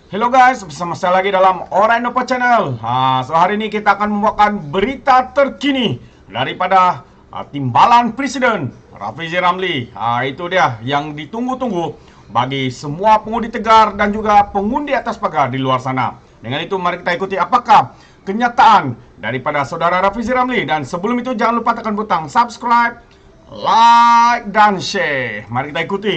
Hello guys, bersama saya lagi dalam Orang Innova Channel. So hari ini kita akan membawakan berita terkini daripada Timbalan Presiden Rafizi Ramli. Itu dia yang ditunggu-tunggu bagi semua pengundi tegar dan juga pengundi atas pagar di luar sana. Dengan itu mari kita ikuti apakah kenyataan daripada saudara Rafizi Ramli. Dan sebelum itu jangan lupa tekan butang subscribe, like, dan share. Mari kita ikuti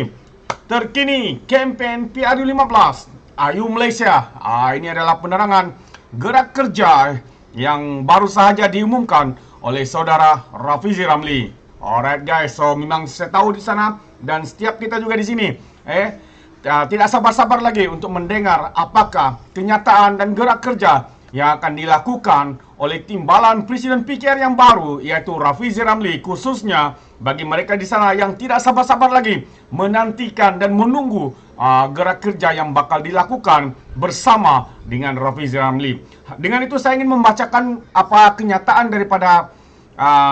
terkini campaign PRU 15 Ayu Malaysia. Ini adalah penerangan gerak kerja yang baru sahaja diumumkan oleh saudara Rafizi Ramli. Alright guys, so memang saya tahu di sana dan setiap kita juga di sini tidak sabar-sabar lagi untuk mendengar apakah kenyataan dan gerak kerja yang akan dilakukan oleh Timbalan Presiden PKR yang baru, yaitu Rafizi Ramli, khususnya bagi mereka di sana yang tidak sabar-sabar lagi menantikan dan menunggu gerak kerja yang bakal dilakukan bersama dengan Rafizi Ramli. Dengan itu saya ingin membacakan apa kenyataan daripada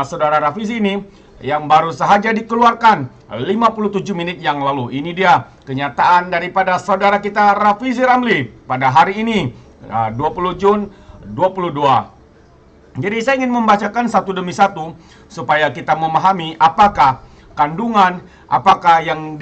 saudara Rafizi ini yang baru sahaja dikeluarkan 57 menit yang lalu. Ini dia kenyataan daripada saudara kita Rafizi Ramli pada hari ini 20 Jun 22. Jadi saya ingin membacakan satu demi satu supaya kita memahami apakah kandungan, apakah yang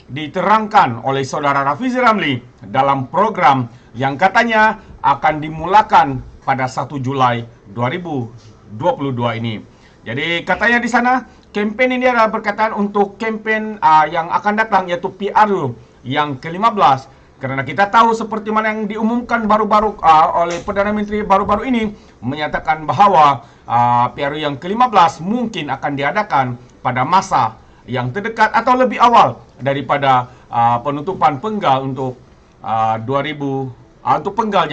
diterangkan oleh saudara Rafizi Ramli dalam program yang katanya akan dimulakan pada 1 Julai 2022 ini. Jadi katanya di sana campaign ini adalah berkaitan untuk campaign yang akan datang, yaitu PRU yang ke-15. Karena kita tahu seperti mana yang diumumkan baru-baru oleh Perdana Menteri baru-baru ini menyatakan bahwa PRU yang ke-15 mungkin akan diadakan pada masa yang terdekat atau lebih awal daripada penutupan penggal untuk 2000 untuk penggal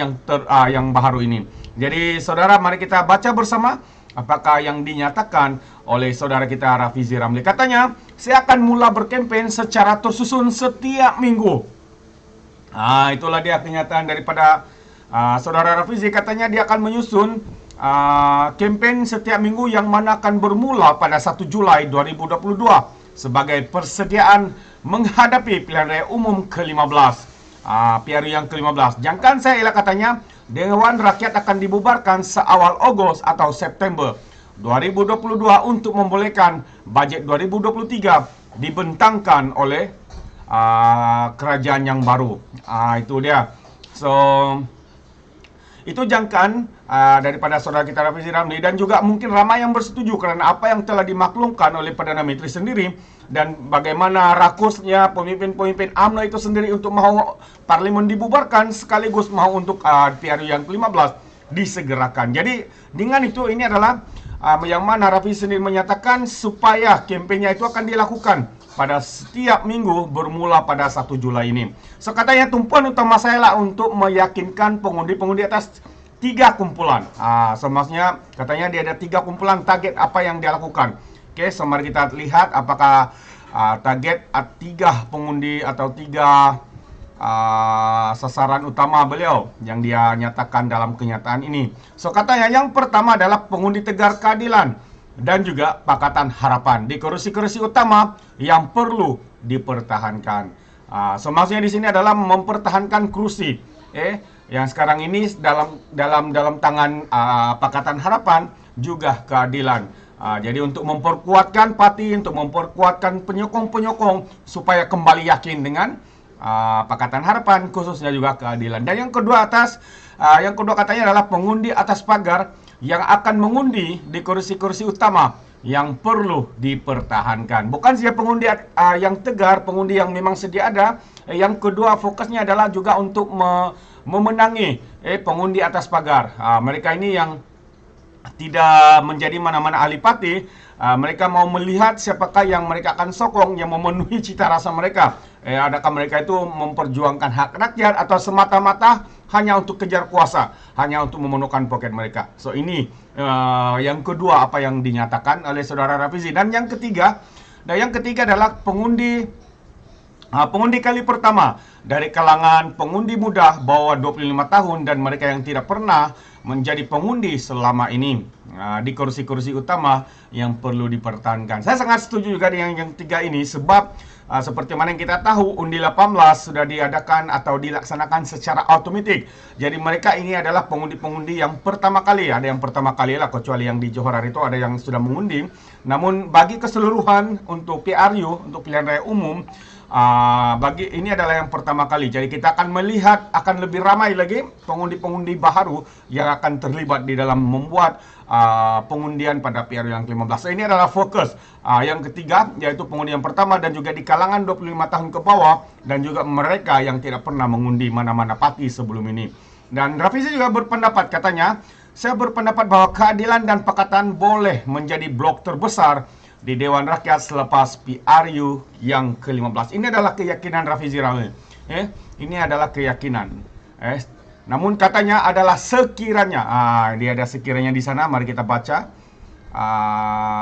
yang baru ini. Jadi saudara, mari kita baca bersama apakah yang dinyatakan oleh saudara kita Rafizi Ramli. Katanya, saya akan mula berkempen secara tersusun setiap minggu. Itulah dia kenyataan daripada saudara Rafizi. Katanya dia akan menyusun campaign setiap minggu yang mana akan bermula pada 1 Julai 2022 sebagai persediaan menghadapi pilihan raya umum ke-15, PRU yang ke-15. Jangkaan saya ialah katanya Dewan Rakyat akan dibubarkan seawal Ogos atau September 2022 untuk membolehkan bajet 2023 dibentangkan oleh kerajaan yang baru. Itu dia. So itu jangkaan daripada saudara kita Rafizi Ramli, dan juga mungkin ramai yang bersetuju kerana apa yang telah dimaklumkan oleh Perdana Menteri sendiri dan bagaimana rakusnya pemimpin-pemimpin UMNO itu sendiri untuk mahu parlimen dibubarkan sekaligus mahu untuk PRU yang ke-15 disegerakan. Jadi dengan itu ini adalah yang mana Rafizi sendiri menyatakan supaya kampanye itu akan dilakukan pada setiap minggu bermula pada 1 Julai ini. So katanya tumpuan utama saya lah untuk meyakinkan pengundi-pengundi atas 3 kumpulan. So maksudnya katanya dia ada 3 kumpulan target apa yang dia lakukan. Oke, so mari kita lihat apakah target 3 pengundi atau 3 sasaran utama beliau yang dia nyatakan dalam kenyataan ini. So katanya yang pertama adalah pengundi tegar keadilan dan juga Pakatan Harapan di kursi-kursi utama yang perlu dipertahankan. So maksudnya di sini adalah mempertahankan kursi yang sekarang ini dalam tangan Pakatan Harapan juga keadilan. Jadi untuk memperkuatkan parti, untuk memperkuatkan penyokong-penyokong supaya kembali yakin dengan Pakatan Harapan, khususnya juga keadilan. Dan yang kedua katanya adalah pengundi atas pagar yang akan mengundi di kursi-kursi utama yang perlu dipertahankan. Bukan saja pengundi yang tegar, pengundi yang memang sedia ada. Yang kedua fokusnya adalah juga untuk memenangi pengundi atas pagar. Mereka ini yang tidak menjadi mana-mana ahli parti. Mereka mau melihat siapakah yang mereka akan sokong yang memenuhi cita rasa mereka. Adakah mereka itu memperjuangkan hak rakyat atau semata-mata hanya untuk kejar kuasa, hanya untuk memenuhkan poket mereka. So ini yang kedua apa yang dinyatakan oleh saudara Rafizi. Dan yang ketiga adalah pengundi kali pertama dari kalangan pengundi muda bawah 25 tahun dan mereka yang tidak pernah menjadi pengundi selama ini di kursi-kursi utama yang perlu dipertahankan. Saya sangat setuju juga dengan yang tiga ini sebab seperti mana yang kita tahu, undi 18 sudah diadakan atau dilaksanakan secara automatik. Jadi mereka ini adalah pengundi-pengundi yang pertama kali. Ada yang pertama kali lah, kecuali yang di Johor hari itu ada yang sudah mengundi. Namun bagi keseluruhan untuk PRU, untuk pilihan raya umum, bagi ini adalah yang pertama kali. Jadi kita akan melihat akan lebih ramai lagi pengundi-pengundi baharu yang akan terlibat di dalam membuat pengundian pada PRU yang ke-15. Ini adalah fokus. Yang ketiga yaitu pengundian pertama dan juga di kalangan 25 tahun ke bawah dan juga mereka yang tidak pernah mengundi mana-mana parti sebelum ini. Dan Rafizi juga berpendapat, katanya, saya berpendapat bahwa keadilan dan pakatan boleh menjadi blok terbesar di Dewan Rakyat selepas PRU yang ke-15. Ini adalah keyakinan Rafizi Ramli. Ini adalah keyakinan. Namun katanya adalah sekiranya. Dia ada sekiranya di sana. Mari kita baca.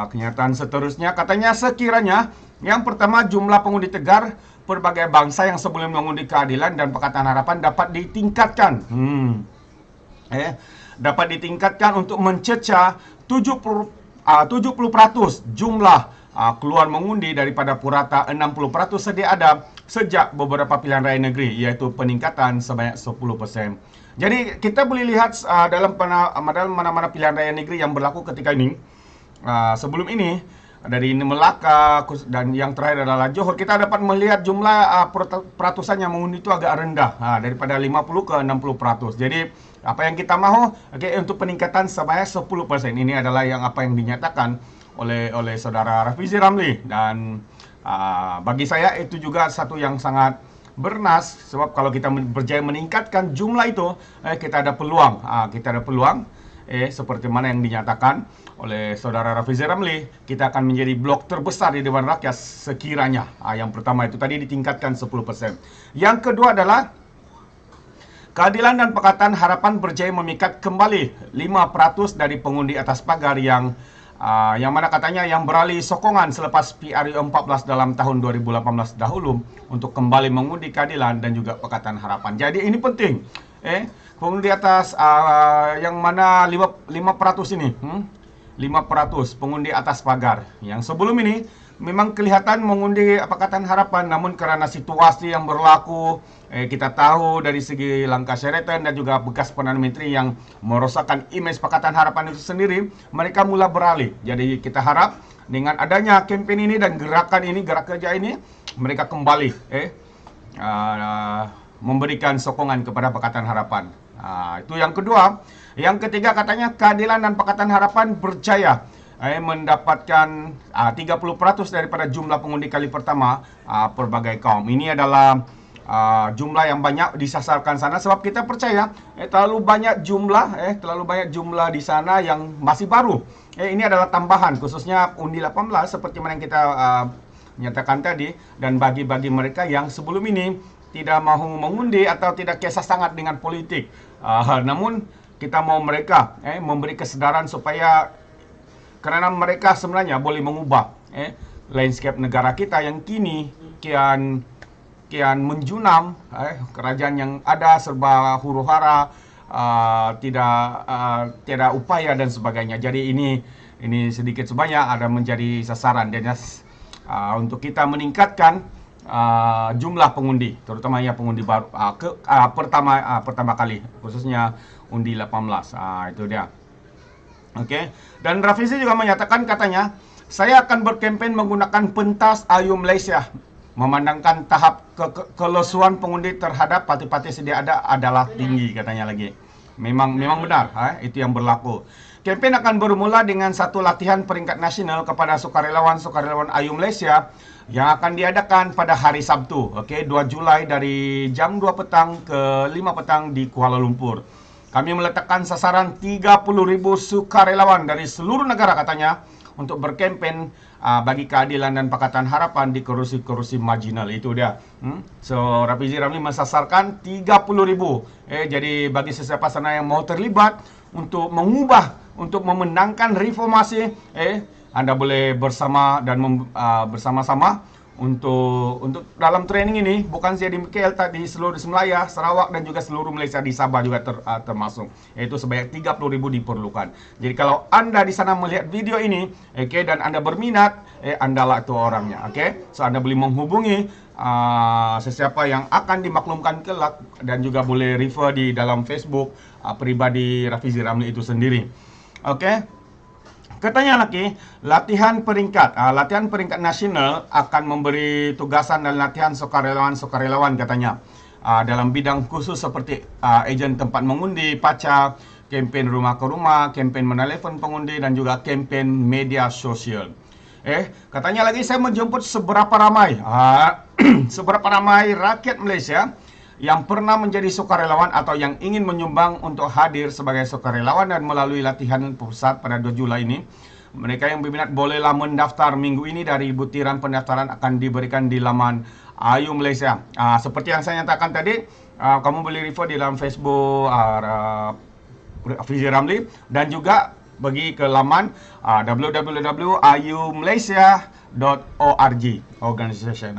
Kenyataan seterusnya. Katanya sekiranya. Yang pertama, jumlah pengundi tegar berbagai bangsa yang sebelum mengundi keadilan dan Pakatan Harapan dapat ditingkatkan. Dapat ditingkatkan untuk mencecah 70% jumlah keluar mengundi daripada purata 60% sedia ada sejak beberapa pilihan raya negeri, yaitu peningkatan sebanyak 10%. Jadi kita boleh lihat dalam mana-mana pilihan raya negeri yang berlaku ketika ini. Sebelum ini dari Melaka dan yang terakhir adalah Johor, kita dapat melihat jumlah peratusan yang mengundi itu agak rendah, daripada 50 ke 60%. Jadi apa yang kita mahu untuk peningkatan sebanyak 10%. Ini adalah apa yang dinyatakan oleh saudara Rafizi Ramli, dan bagi saya itu juga satu yang sangat bernas, sebab kalau kita berjaya meningkatkan jumlah itu, kita ada peluang, seperti mana yang dinyatakan oleh saudara Rafizi Ramli, kita akan menjadi blok terbesar di Dewan Rakyat sekiranya. Yang pertama itu tadi ditingkatkan 10%. Yang kedua adalah keadilan dan Pakatan Harapan berjaya memikat kembali 5% dari pengundi atas pagar yang mana katanya yang beralih sokongan selepas PRU 14 dalam tahun 2018 dahulu untuk kembali mengundi keadilan dan juga Pakatan Harapan. Jadi ini penting. Pengundi atas yang mana 5% ini, 5% pengundi atas pagar. Yang sebelum ini memang kelihatan mengundi Pakatan Harapan, namun karena situasi yang berlaku, kita tahu dari segi langkah Sheraton dan juga bekas Perdana Menteri yang merosakkan imej Pakatan Harapan itu sendiri, mereka mula beralih. Jadi kita harap dengan adanya kempen ini dan gerakan ini, gerak kerja ini, mereka kembali memberikan sokongan kepada Pakatan Harapan. Itu yang kedua. Yang ketiga katanya keadilan dan Pakatan Harapan berjaya mendapatkan 30% daripada jumlah pengundi kali pertama pelbagai kaum. Ini adalah jumlah yang banyak disasarkan sana, sebab kita percaya terlalu banyak jumlah di sana yang masih baru. Ini adalah tambahan, khususnya undi 18 seperti mana yang kita nyatakan tadi, dan bagi mereka yang sebelum ini tidak mahu mengundi atau tidak kisah sangat dengan politik. Namun kita mau mereka memberi kesedaran supaya kerana mereka sebenarnya boleh mengubah landscape negara kita yang kini kian menjunam, kerajaan yang ada serba huru-hara, tidak upaya dan sebagainya. Jadi ini sedikit sebanyak ada menjadi sasaran dan untuk kita meningkatkan jumlah pengundi, terutama yang pengundi baru pertama kali, khususnya undi 18. Itu dia. Oke. Dan Rafizi juga menyatakan, katanya, saya akan berkempen menggunakan pentas AYU Malaysia, memandangkan tahap kelesuan pengundi terhadap parti-parti sedia ada adalah tinggi, katanya lagi. Memang benar, itu yang berlaku. Kempen akan bermula dengan satu latihan peringkat nasional kepada sukarelawan AYU Malaysia yang akan diadakan pada hari Sabtu, 2 Julai dari jam 2 petang ke 5 petang di Kuala Lumpur. Kami meletakkan sasaran 30,000 sukarelawan dari seluruh negara, katanya, untuk berkempen bagi keadilan dan Pakatan Harapan di kerusi-kerusi marginal. Itu dia. So Rafizi Ramli mensasarkan 30,000. Jadi bagi sesiapa sana yang mau terlibat untuk mengubah, untuk memenangkan reformasi, Anda boleh bersama dan bersama-sama untuk dalam training ini bukan saja di KL, di seluruh Semelaya, Sarawak dan juga seluruh Malaysia, di Sabah juga termasuk, yaitu sebanyak 30,000 diperlukan. Jadi kalau Anda di sana melihat video ini, dan Anda berminat, Andalah itu orangnya, So Anda boleh menghubungi sesiapa yang akan dimaklumkan kelak, dan juga boleh refer di dalam Facebook pribadi Rafizi Ramli itu sendiri. Katanya lagi, latihan peringkat nasional akan memberi tugasan dan latihan sukarelawan katanya. Dalam bidang khusus seperti ejen tempat mengundi, paca, kempen rumah ke rumah, kempen menelpon pengundi, dan juga kempen media sosial. Katanya lagi, saya menjemput seberapa ramai rakyat Malaysia yang pernah menjadi sukarelawan atau yang ingin menyumbang untuk hadir sebagai sukarelawan dan melalui latihan pusat pada 2 Julai ini. Mereka yang berminat bolehlah mendaftar minggu ini. Dari butiran pendaftaran akan diberikan di laman Ayu Malaysia. Seperti yang saya nyatakan tadi, kamu boleh refer di dalam Facebook Rafizi Ramli, dan juga pergi ke laman www.ayumalaysia.org organization.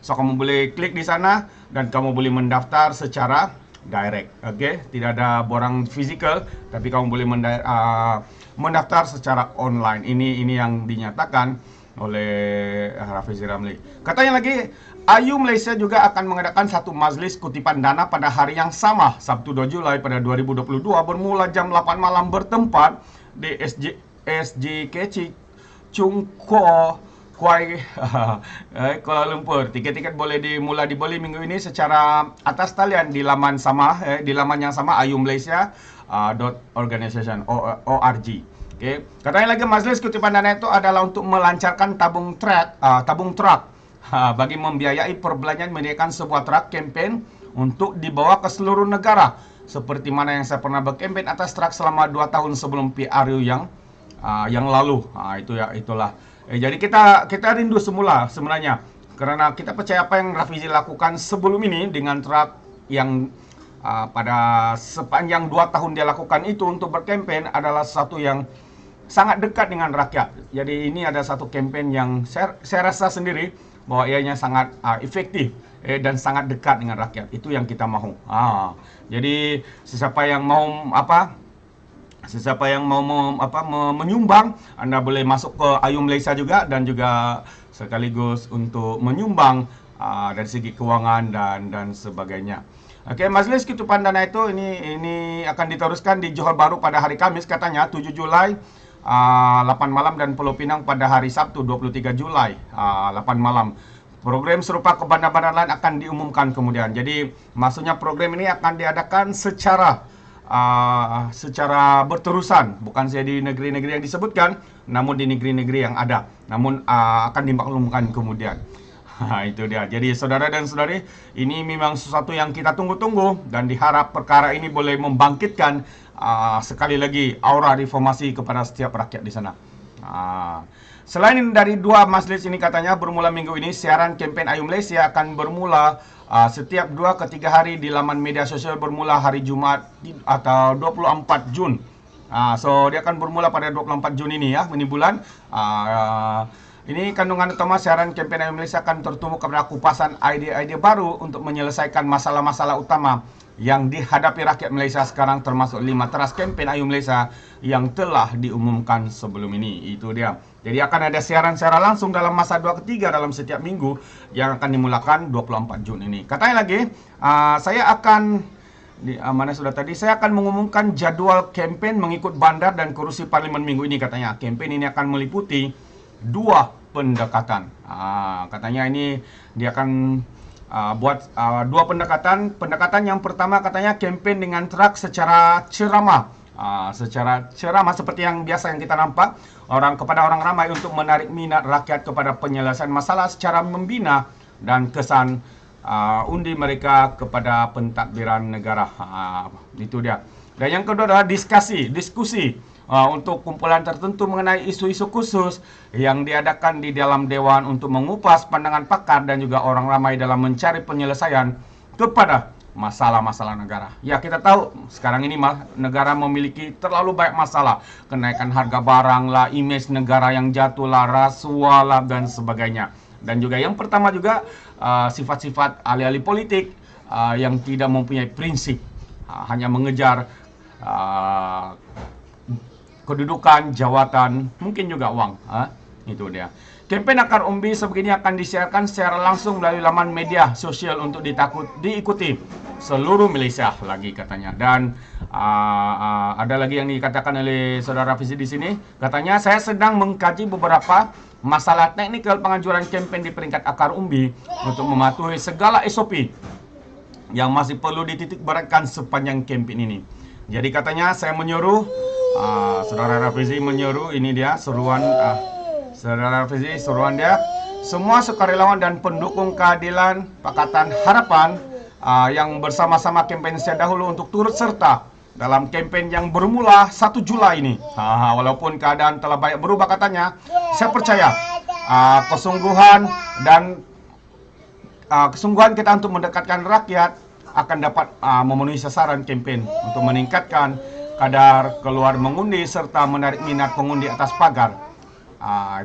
So kamu boleh klik di sana dan kamu boleh mendaftar secara direct. Tidak ada borang fizikal, tapi kamu boleh mendaftar secara online. Ini yang dinyatakan oleh Rafizi Ramli. Katanya lagi, Ayu Malaysia juga akan mengadakan satu majlis kutipan dana pada hari yang sama, Sabtu 2 Julai pada 2022, bermula jam 8 malam bertempat di SGKC Chungko Kuai Kuala Lumpur. Tiket-tiket boleh dimula dibeli minggu ini secara atas talian di laman yang sama ayumalaysia.organization.org. Katanya lagi, majlis kutipan dana itu adalah untuk melancarkan tabung truk bagi membiayai perbelanjaan menyediakan sebuah truk kempen untuk dibawa ke seluruh negara, seperti mana yang saya pernah berkempen atas truk selama 2 tahun sebelum PRU yang lalu. Itulah. Jadi kita rindu semula sebenarnya, karena kita percaya apa yang Rafizi lakukan sebelum ini dengan truk yang pada sepanjang 2 tahun dia lakukan itu untuk berkempen adalah sesuatu yang sangat dekat dengan rakyat. Jadi ini ada satu kempen yang saya rasa sendiri bahwa ianya sangat efektif dan sangat dekat dengan rakyat. Itu yang kita mahu. Jadi sesiapa yang mau menyumbang, Anda boleh masuk ke Ayu Malaysia juga, dan juga sekaligus untuk menyumbang dari segi kewangan dan sebagainya. Majlis kutipan dana itu ini akan diteruskan di Johor Bahru pada hari Kamis katanya 7 Julai 8 malam, dan Pulau Pinang pada hari Sabtu 23 Julai 8 malam. Program serupa ke bandar-bandar lain akan diumumkan kemudian. Jadi maksudnya program ini akan diadakan secara berterusan, bukan saja di negeri-negeri yang disebutkan, namun di negeri-negeri yang ada, namun akan dimaklumkan kemudian. Itu dia. Jadi saudara dan saudari, ini memang sesuatu yang kita tunggu-tunggu, dan diharap perkara ini boleh membangkitkan sekali lagi aura reformasi kepada setiap rakyat di sana. Selain dari 2 majlis ini katanya, bermula minggu ini siaran kempen Ayu Malaysia akan bermula setiap 2 ke 3 hari di laman media sosial, bermula hari Jumaat atau 24 Jun. So dia akan bermula pada 24 Jun ini ini bulan. Ini kandungan utama siaran kempen Ayu Malaysia akan tertumpu kepada kupasan idea-idea baru untuk menyelesaikan masalah-masalah utama yang dihadapi rakyat Malaysia sekarang, termasuk 5 teras kempen Ayu Malaysia yang telah diumumkan sebelum ini. Itu dia. Jadi akan ada siaran secara langsung dalam masa 2 ke 3 dalam setiap minggu yang akan dimulakan 24 Jun ini. Katanya lagi, saya akan saya akan mengumumkan jadwal kempen mengikut bandar dan kerusi parlimen minggu ini katanya. Kempen ini akan meliputi 2 pendekatan. Katanya ini dia akan buat 2 pendekatan. Pendekatan yang pertama katanya kempen dengan truk secara ceramah. Seperti yang biasa yang kita nampak kepada orang ramai untuk menarik minat rakyat kepada penyelesaian masalah secara membina dan kesan undi mereka kepada pentadbiran negara. Itu dia. Dan yang kedua adalah diskusi untuk kumpulan tertentu mengenai isu-isu khusus yang diadakan di dalam Dewan untuk mengupas pandangan pakar dan juga orang ramai dalam mencari penyelesaian kepada masalah-masalah negara. Ya, kita tahu sekarang ini negara memiliki terlalu banyak masalah. Kenaikan harga barang lah, image negara yang jatuh lah, rasuah lah, dan sebagainya. Dan juga yang pertama juga sifat-sifat ahli-ahli politik yang tidak mempunyai prinsip, hanya mengejar kedudukan, jawatan, mungkin juga uang. Itu dia. Kempen Akar Umbi sebegini akan disiarkan secara langsung melalui laman media sosial untuk diikuti seluruh Malaysia lagi katanya. Dan ada lagi yang dikatakan oleh Saudara Fizi di sini. Katanya, saya sedang mengkaji beberapa masalah teknikal penganjuran kempen di peringkat Akar Umbi untuk mematuhi segala SOP yang masih perlu dititik beratkan sepanjang kempen ini. Jadi katanya saya menyuruh, Saudara Rafizi menyuruh, ini dia seruan Saudara Rafizi, seruan dia, semua sukarelawan dan pendukung keadilan Pakatan Harapan yang bersama-sama kempen dahulu untuk turut serta dalam kempen yang bermula 1 Julai ini. Walaupun keadaan telah banyak berubah katanya, saya percaya kesungguhan kita untuk mendekatkan rakyat akan dapat memenuhi sasaran kempen untuk meningkatkan kadar keluar mengundi serta menarik minat pengundi atas pagar.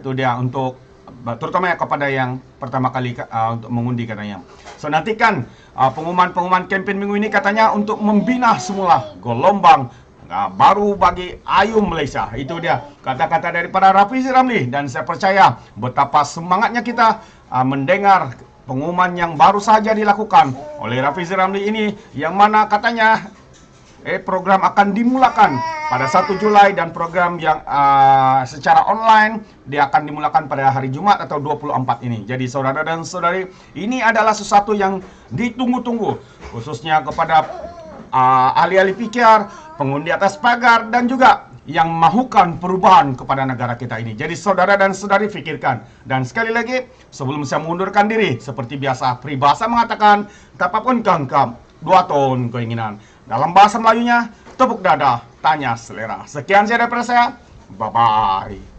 Itu dia untuk terutama kepada yang pertama kali untuk mengundi katanya. So nantikan pengumuman kempen minggu ini katanya untuk membina semula gelombang baru bagi Ayu Malaysia. Itu dia kata-kata daripada Rafizi Ramli, dan saya percaya betapa semangatnya kita mendengar pengumuman yang baru saja dilakukan oleh Rafizi Ramli ini, yang mana katanya program akan dimulakan pada 1 Julai dan program yang secara online dia akan dimulakan pada hari Jumat atau 24 ini. Jadi saudara dan saudari, ini adalah sesuatu yang ditunggu-tunggu khususnya kepada ahli-ahli fikir, pengundi atas pagar, dan juga yang mahukan perubahan kepada negara kita ini. Jadi saudara dan saudari fikirkan. Dan sekali lagi, sebelum saya mengundurkan diri, seperti biasa, peribahasa mengatakan, tapapun kangkam, 2 tahun keinginan. Dalam bahasa Melayunya, tepuk dada, tanya selera. Sekian saya daripada saya. Bye-bye.